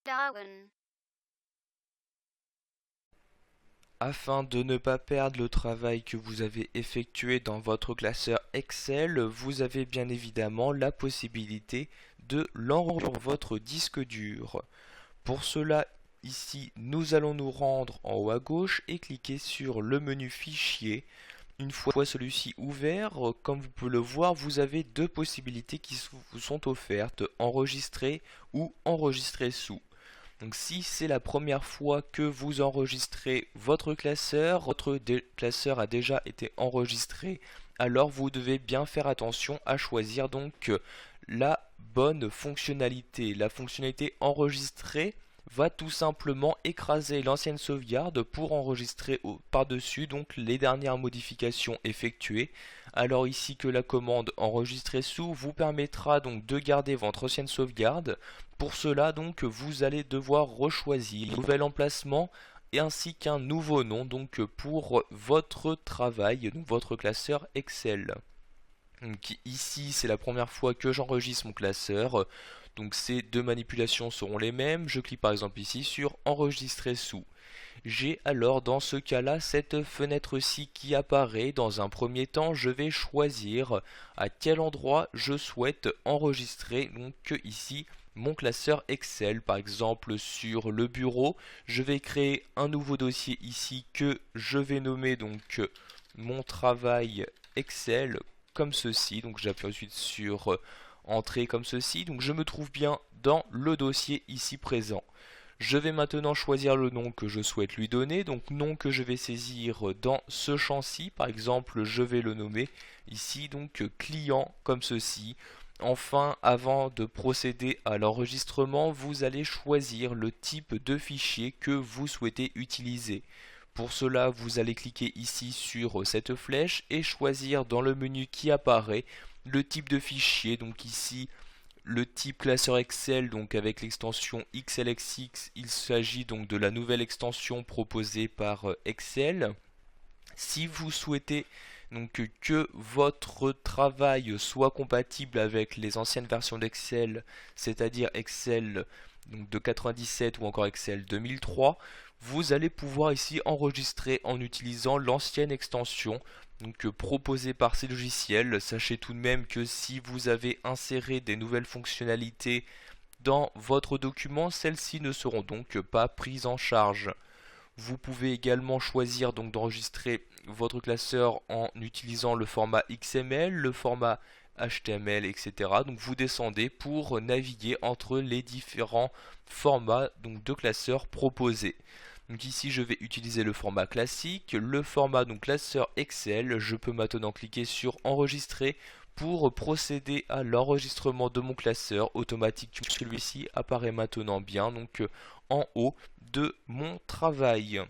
Darwin. Afin de ne pas perdre le travail que vous avez effectué dans votre classeur Excel, vous avez bien évidemment la possibilité de l'enregistrer sur votre disque dur. Pour cela, ici, nous allons nous rendre en haut à gauche et cliquer sur le menu Fichier. Une fois celui-ci ouvert, comme vous pouvez le voir, vous avez deux possibilités qui vous sont offertes, enregistrer ou enregistrer sous. Donc si c'est la première fois que vous enregistrez votre classeur a déjà été enregistré, alors vous devez bien faire attention à choisir donc la bonne fonctionnalité. La fonctionnalité enregistrée va tout simplement écraser l'ancienne sauvegarde pour enregistrer par-dessus donc les dernières modifications effectuées. Alors ici que la commande enregistrer sous vous permettra donc de garder votre ancienne sauvegarde. Pour cela donc vous allez devoir rechoisir un nouvel emplacement et ainsi qu'un nouveau nom donc pour votre travail, donc votre classeur Excel. Donc ici c'est la première fois que j'enregistre mon classeur, donc ces deux manipulations seront les mêmes. Je clique par exemple ici sur enregistrer sous. J'ai alors dans ce cas-là cette fenêtre-ci qui apparaît. Dans un premier temps, je vais choisir à quel endroit je souhaite enregistrer donc ici mon classeur Excel. Par exemple sur le bureau, je vais créer un nouveau dossier ici que je vais nommer donc mon travail Excel comme ceci. Donc j'appuie ensuite sur entrée comme ceci. Donc je me trouve bien dans le dossier ici présent. Je vais maintenant choisir le nom que je souhaite lui donner, donc nom que je vais saisir dans ce champ-ci. Par exemple, je vais le nommer ici donc client comme ceci. Enfin, avant de procéder à l'enregistrement, vous allez choisir le type de fichier que vous souhaitez utiliser. Pour cela, vous allez cliquer ici sur cette flèche et choisir dans le menu qui apparaît le type de fichier. Donc ici, le type classeur Excel, donc avec l'extension XLSX, il s'agit donc de la nouvelle extension proposée par Excel. Si vous souhaitez donc que votre travail soit compatible avec les anciennes versions d'Excel, c'est-à-dire Excel donc de 97 ou encore Excel 2003, vous allez pouvoir ici enregistrer en utilisant l'ancienne extension donc proposée par ces logiciels. Sachez tout de même que si vous avez inséré des nouvelles fonctionnalités dans votre document, celles-ci ne seront donc pas prises en charge. Vous pouvez également choisir donc d'enregistrer votre classeur en utilisant le format XML, le format HTML, etc. Donc vous descendez pour naviguer entre les différents formats donc de classeurs proposés. Donc ici je vais utiliser le format classique, le format donc classeur Excel. Je peux maintenant cliquer sur enregistrer pour procéder à l'enregistrement de mon classeur automatique. Celui-ci apparaît maintenant bien donc en haut de mon travail.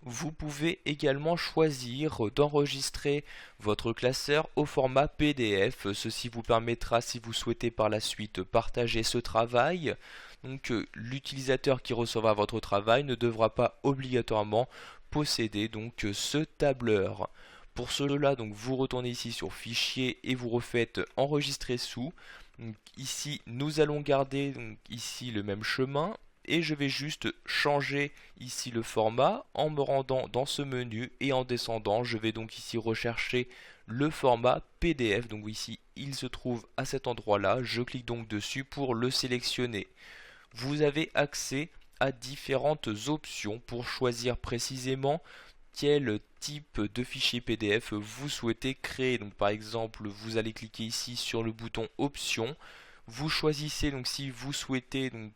Vous pouvez également choisir d'enregistrer votre classeur au format PDF. Ceci vous permettra, si vous souhaitez par la suite partager ce travail, donc l'utilisateur qui recevra votre travail ne devra pas obligatoirement posséder donc ce tableur. Pour cela, donc vous retournez ici sur Fichier et vous refaites Enregistrer sous. Donc, ici, nous allons garder donc, ici le même chemin et je vais juste changer ici le format en me rendant dans ce menu et en descendant. Je vais donc ici rechercher le format PDF. Donc ici, il se trouve à cet endroit-là. Je clique donc dessus pour le sélectionner. Vous avez accès à différentes options pour choisir précisément quel type de fichier PDF vous souhaitez créer. Donc par exemple, vous allez cliquer ici sur le bouton Options. Vous choisissez donc si vous souhaitez donc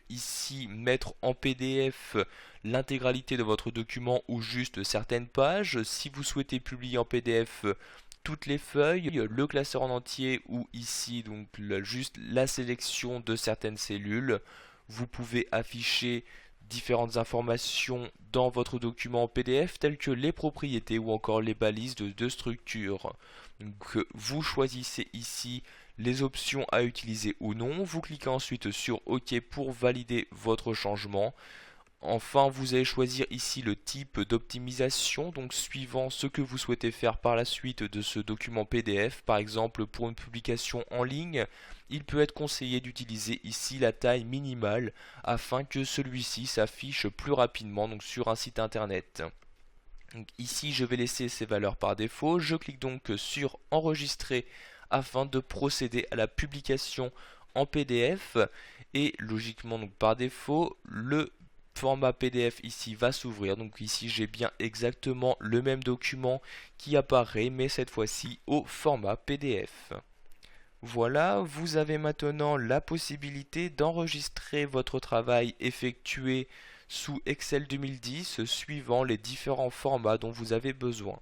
ici mettre en PDF l'intégralité de votre document ou juste certaines pages. Si vous souhaitez publier en PDF toutes les feuilles, le classeur en entier ou ici donc juste la sélection de certaines cellules. Vous pouvez afficher différentes informations dans votre document en PDF telles que les propriétés ou encore les balises de structure. Donc, vous choisissez ici les options à utiliser ou non. Vous cliquez ensuite sur OK pour valider votre changement. Enfin, vous allez choisir ici le type d'optimisation, donc suivant ce que vous souhaitez faire par la suite de ce document PDF. Par exemple, pour une publication en ligne, il peut être conseillé d'utiliser ici la taille minimale afin que celui-ci s'affiche plus rapidement donc sur un site internet. Donc ici, je vais laisser ces valeurs par défaut. Je clique donc sur enregistrer afin de procéder à la publication en PDF et logiquement donc par défaut le format PDF ici va s'ouvrir. Donc ici j'ai bien exactement le même document qui apparaît mais cette fois-ci au format PDF. Voilà, vous avez maintenant la possibilité d'enregistrer votre travail effectué sous Excel 2010 suivant les différents formats dont vous avez besoin.